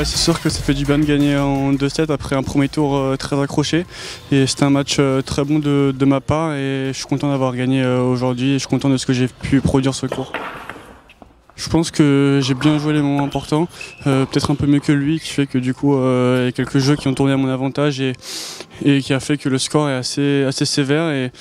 C'est sûr que ça fait du bien de gagner en 2-7 après un premier tour très accroché. Et c'était un match très bon de ma part et je suis content d'avoir gagné aujourd'hui et je suis content de ce que j'ai pu produire ce cours. Je pense que j'ai bien joué les moments importants, peut-être un peu mieux que lui, qui fait que du coup il y a quelques jeux qui ont tourné à mon avantage et qui a fait que le score est assez sévère. Et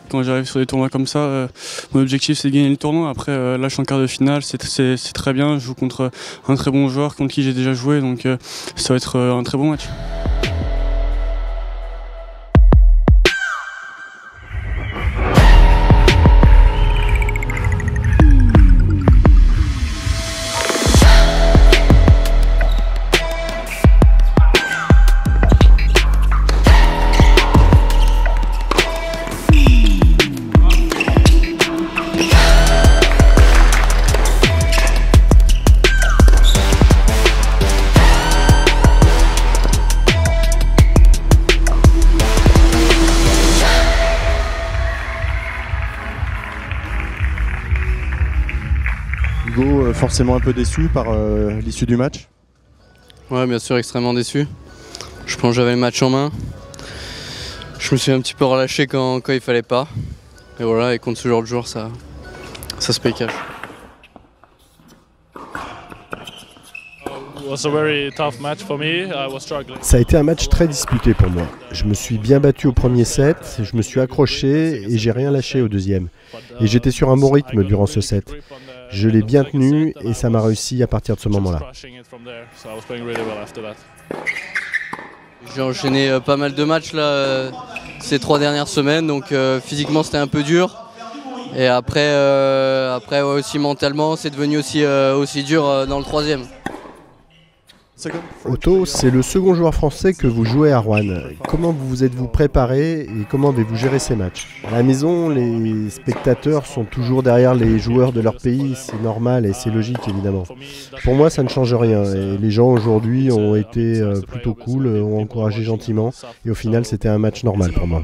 quand j'arrive sur des tournois comme ça, mon objectif c'est de gagner le tournoi. Après là je suis en quart de finale, c'est très bien, je joue contre un très bon joueur contre qui j'ai déjà joué, donc ça va être un très bon match. Hugo, forcément un peu déçu par l'issue du match? Ouais, bien sûr, extrêmement déçu. Je pense que j'avais le match en main. Je me suis un petit peu relâché quand il fallait pas. Et voilà, et contre ce genre de joueur, ça se paye cash. Ça a été un match très disputé pour moi. Je me suis bien battu au premier set, je me suis accroché et j'ai rien lâché au deuxième. Et j'étais sur un bon rythme durant ce set. Je l'ai bien tenu et ça m'a réussi à partir de ce moment-là. J'ai enchaîné pas mal de matchs là, ces 3 dernières semaines, donc physiquement c'était un peu dur. Et après ouais, aussi mentalement, c'est devenu aussi dur dans le troisième. Otto, c'est le second joueur français que vous jouez à Rouen. Comment vous êtes-vous préparé et comment avez-vous géré ces matchs? À la maison, les spectateurs sont toujours derrière les joueurs de leur pays, c'est normal et c'est logique évidemment. Pour moi, ça ne change rien et les gens aujourd'hui ont été plutôt cool, ont encouragé gentiment et au final, c'était un match normal pour moi.